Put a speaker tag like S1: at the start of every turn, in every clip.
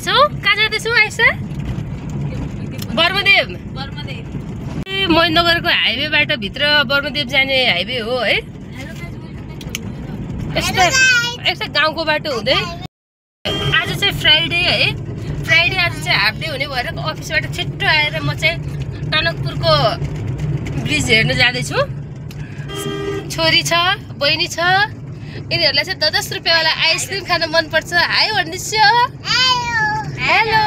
S1: जाँदैछौ? कहाँ जाँदैछौ आइसा? बर्मदेव। ए महेन्द्रनगरको हाइवेबाट भित्र बर्मदेव जाने हाइवे हो है? यस्तो गाउँको बाटो हुँदै आज चाहिँ फ्राइडे है। फ्राइडे आज चाहिँ हाफ डे हुने भएर अफिसबाट छिट्टो आएर म चाहिँ टनकपुरको ब्रिज हेर्न जाँदैछु। छोरी छ, बहिनी छ, यिनीहरूलाई चाहिँ 10 रुपियाँवाला आइसक्रिम खान मनपर्छ। हाई भन्नुहोस्। हेलो।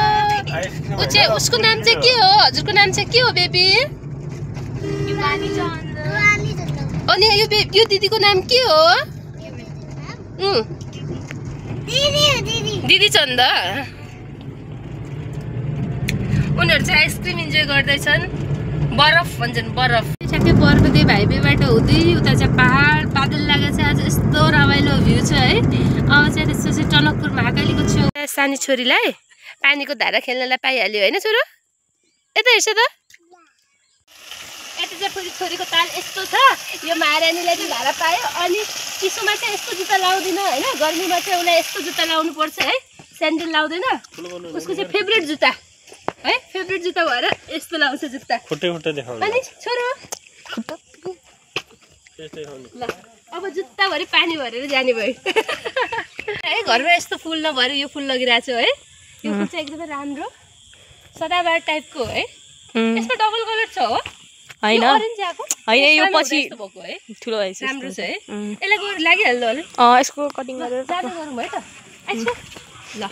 S1: उसको नाम चाहिँ के हो? हजुरको नाम चाहिँ के हो बेबी? अनि यो दिदीको नाम के हो? दिदी चन्द। उनीहरू चाहिँ आइसक्रिम इन्जोय गर्दैछन्। बरफ भन्छन्, बरफ। ठ्याक्कै बर्मदेव हाइवेबाट हुँदै उता चाहिँ पहाड बादल लागेको छ। आज यस्तो रमाइलो भ्यू छ है। अब चाहिँ त्यसपछि टनकपुर महाकालीको छेउ सानी छोरीलाई पानीको धारा खेल्नलाई पाइहाल्यो होइन छोरो? यता हेर्छ त। यता चाहिँ फेरि छोरीको ताल यस्तो छ। यो महारानीलाई चाहिँ धारा पायो। अनि चिसोमा चाहिँ यस्तो जुत्ता लाउँदिन होइन, गर्मीमा चाहिँ उसलाई यस्तो जुत्ता लाउनु पर्छ है। स्यान्डल लाउँदैन। उसको चाहिँ फेभरेट जुत्ता है, फेभरेट जुत्ता भएर यस्तो लाउँछ जुत्ता। अनि छोरो ल अब जुत्ताभरि पानी भरेर जाने भयो है। घरमा यस्तो फुल नभएर यो फुल लगिरहेको छु है। यो फुल चाहिँ एकदमै राम्रो सदाबहार टाइपको है। यसमा डबल कलर छ हो
S2: हैन?
S1: ऑरेन्ज आको
S2: हैन, यो पछि
S1: भएको है।
S2: ठुलो भएछ।
S1: राम्रो छ है। यसलाई गएर लागिहाल्नु होला।
S2: यसको कटिङ गरेर
S1: जाँदै गरौँ है त। आइसो ल।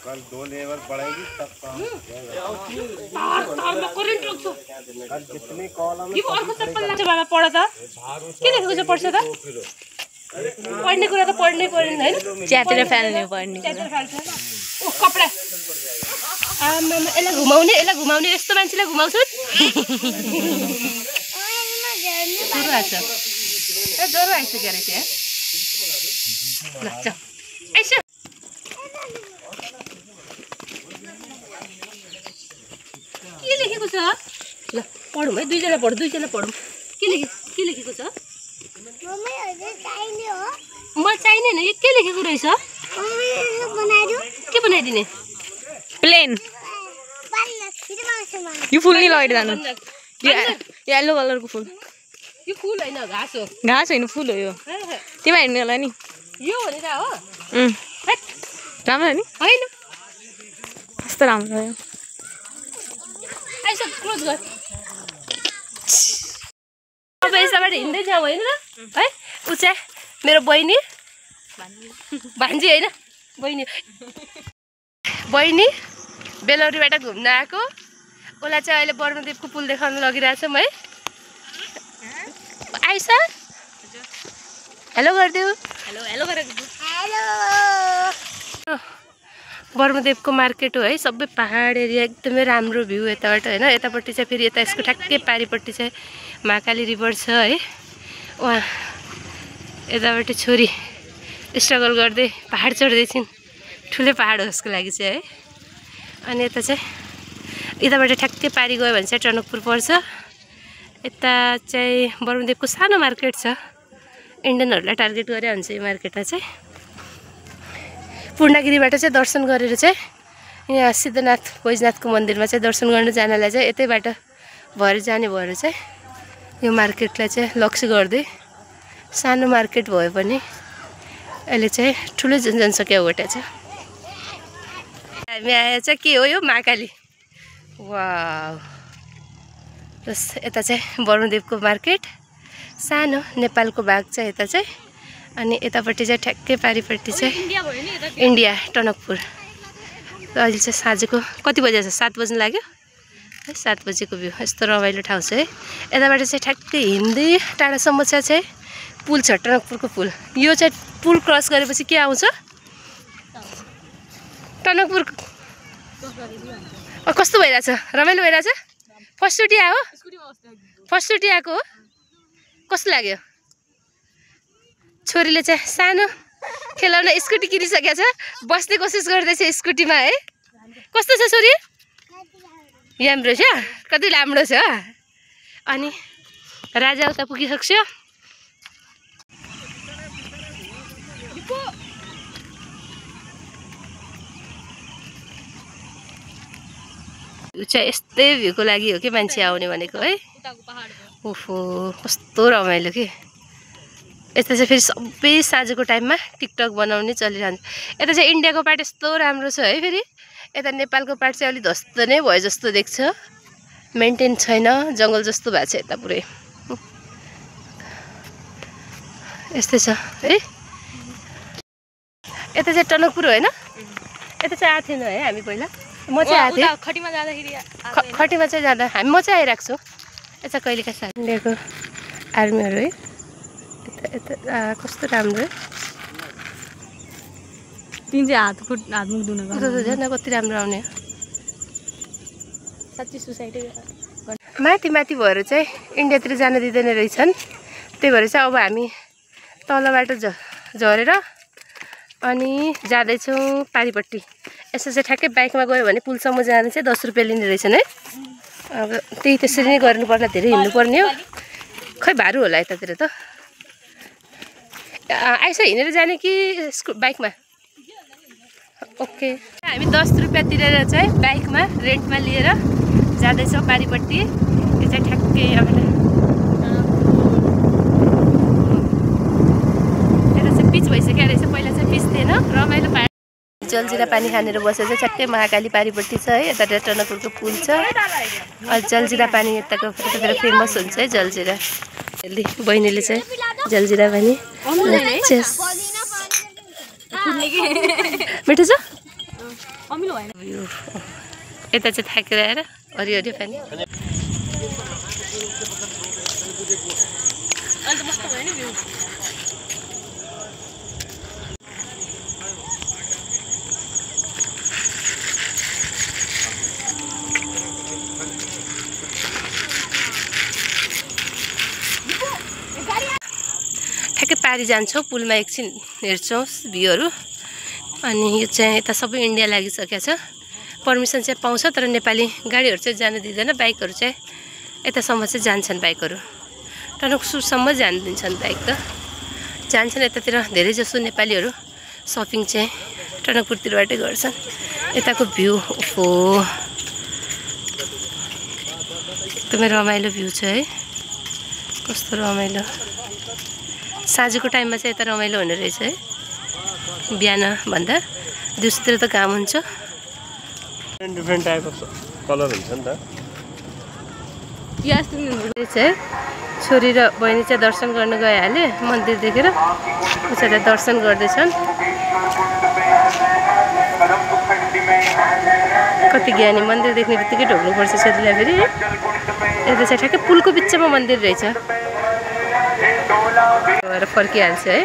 S3: कल 2 लेवल पड़ेगी तब काम
S1: करेन्ट रोक्छु।
S3: कल कितने कॉलम
S1: यो अर्को चप्पल लाग्छ बाबा पढ त। के लेखेको छ पढ्छ त? पढ्ने कुरा त पढ्नै पर्दैन हैन।
S2: च्यातेर फाल्ने पर्ने।
S1: च्यातेर फाल्छ। ओ कपडा। आमा यसलाई घुमाउने यस्तो मान्छेलाई घुमाउँछु। ज्वरो आछ। ज्वरो आइसक्यो रहेछ है। ल चल आइसो। के लेखेको छ? ल पढौँ है। दुईजना पढौँ। के लेखेको छ? म चाहिने होइन। यो के लेखेको रहेछ? के बनाइदिने?
S2: प्लेन। यो फुल नि लगेर जानु। येलो कलरको फुल।
S1: यो फुल होइन, घाँस हो।
S2: घाँस होइन, फुल हो यो। तिमीलाई हेर्ने होला नि।
S1: यो भने त हो।
S2: राम्रो नि?
S1: होइन
S2: कस्तो राम्रो हो।
S1: आइस क्लोज गर। अब यसबाट हिँड्दै जाऊ होइन र है। ऊ चाहिँ मेरो बहिनी भान्जी होइन, बहिनी बेलौरीबाट घुम्न आएको। उसलाई चाहिँ अहिले बर्मदेवको पुल देखाउन लगिरहेछौँ है। आइसा हेलो गरिदेऊ। हेलो बर्मदेवको मार्केट हो है। सबै पहाड एरिया एकदमै राम्रो भ्यू यताबाट होइन। यतापट्टि चाहिँ फेरि यता यसको ठ्याक्कै पारिपट्टि चाहिँ महाकाली रिभर छ है। उहाँ यतापट्टि छोरी स्ट्रगल गर्दै पहाड चढ्दैछिन्। ठुलै पहाड हो उसको लागि चाहिँ है। अनि यता चाहिँ यताबाट ठ्याक्कै पारि गयो भने चाहिँ टनकपुर पर्छ। यता चाहिँ बर्मदेवको सानो मार्केट छ। इन्डियनहरूलाई टार्गेट गरे हुन्छ यो मार्केटमा चाहिँ। पूर्णगिरीबाट चाहिँ दर्शन गरेर चाहिँ यहाँ सिद्धनाथ बैजनाथको मन्दिरमा चाहिँ दर्शन गर्न जानलाई चाहिँ यतैबाट भएर जाने भएर चाहिँ यो मार्केटलाई चाहिँ लक्ष्य गर्दै सानो मार्केट भए पनि अहिले चाहिँ ठुलो जनसङ्ख्या ओगटेको छ। हामी आए चाहिँ के हो यो महाकाली। वाउ। प्लस यता चाहिँ बर्मदेवको मार्केट सानो नेपालको भाग चाहिँ यता चाहिँ। अनि यतापट्टि चाहिँ ठ्याक्कै पारिपट्टि चाहिँ इन्डिया टनकपुर। अहिले चाहिँ साँझको कति बजे छ? 7 बज्न लाग्यो है। 7 बजेको भ्यू। यस्तो रमाइलो ठाउँ छ है। यताबाट चाहिँ ठ्याक्कै हिँड्दै टाढासम्म चाहिँ पुल छ, टनकपुरको पुल। यो चाहिँ पुल क्रस गरेपछि के आउँछ? टनकपुर। कस्तो भइरहेछ? रमाइलो भइरहेछ? फर्स्टचोटि आयो? फर्स्टचोटि आएको हो? कस्तो लाग्यो? छोरीले चाहिँ सानो खेलाउन स्कुटी किनिसकेको छ। बस्ने कोसिस गर्दैछ स्कुटीमा है। कस्तो छ छोरी? राम्रो छ। कति राम्रो छ। अनि राजा उता पुगिसक्छ। भ्यू चाहिँ यस्तै भ्यूको लागि हो कि मान्छे आउने भनेको है। ओहो कस्तो रमाइलो कि। यता चाहिँ फेरि सबै साँझको टाइममा टिकटक बनाउने चलिरहन्छ। यता चाहिँ इन्डियाको पार्ट यस्तो राम्रो छ है। फेरि यता नेपालको पार्ट चाहिँ अलिक ध्वस्त नै भयो जस्तो देख्छ, मेन्टेन छैन, जङ्गल जस्तो भएको छ यता पुरै। यस्तै छ है। यता चाहिँ टनकपुर होइन, यता चाहिँ आएको थिएन है हामी पहिला। म चाहिँ आएको थिएँ
S2: खटीमा जाँदाखेरि
S1: खटीमा चाहिँ जाँदा म चाहिँ आइरहेको छु। यता कहिलेका साथ इन्डियाको आर्मीहरू है। यता कस्तो राम्रो है।
S2: तिन चाहिँ हातमुख धुनु
S1: झन् कति राम्रो आउने।
S2: साँच्चै सुसाइडै
S1: माथि माथि भएर चाहिँ इन्डियातिर जान दिँदैन रहेछन्। त्यही भएर चाहिँ अब हामी तलबाट झरेर अनि जाँदैछौँ पारिपट्टि। यसो चाहिँ ठ्याक्कै बाइकमा गयो भने पुलसम्म जानु चाहिँ 10 रुपियाँ लिने रहेछन् है। अब त्यही त्यसरी नै गर्नु पर्ला, धेरै हिँड्नु पर्ने हो। खै भारू होला यतातिर त। आइस हिँडेर जाने कि बाइकमा? ओके हामी 10 रुपियाँ तिरेर चाहिँ बाइकमा रेन्टमा लिएर जाँदैछौँ पारिपट्टि। त्यो चाहिँ ठ्याक्कै अब यता चाहिँ पिच भइसक्यो रहेछ, पहिला चाहिँ पिच थिएन। रमाइलो पानी जलजिरा पानी खानेर बसेर चाहिँ ठ्याक्कै महाकाली पारिपट्टि छ है। यता टनकपुरको पुल छ। जलजिरा पानी यताको यतातिर फेमस हुन्छ है जलजिरा। बहिनीले चाहिँ जलजिरा पानी मिठो छ। यता चाहिँ थाकेर आएर हरियो पानी। ठ्याक्कै पारी जान्छौँ, पुलमा एकछिन हेर्छौँ भ्यूहरू। अनि यो चाहिँ यता सबै इन्डिया लागिसकेको छ। पर्मिसन चाहिँ पाउँछ, तर नेपाली गाडीहरू चाहिँ जान दिँदैन। बाइकहरू चाहिँ यतासम्म चाहिँ जान्छन्, बाइकहरू टनकपुरसम्म जानु दिन्छन्। बाइक त जान्छन्। यतातिर धेरै जसो नेपालीहरू सपिङ चाहिँ टनकपुरतिरबाटै गर्छन्। यताको भ्यू हो एकदमै रमाइलो भ्यू छ है। कस्तो रमाइलो। साँझको टाइममा चाहिँ यता रमाइलो हुने रहेछ है, बिहान भन्दा। दिउँसोतिर त घाम हुन्छ।
S3: डिफ्रेन्ट टाइप अफ कलर हुन्छ नि त।
S1: चाहिँ छोरी र बहिनी चाहिँ दर्शन गर्न गइहाले मन्दिर देखेर। उसैलाई दर्शन गर्दैछन्। कति ज्ञानी, मन्दिर देख्ने बित्तिकै ढोग्नुपर्छ छोरीलाई फेरि। यता चाहिँ ठ्याक्कै पुलको बिचमा मन्दिर रहेछ। फर्किहाल्छ है।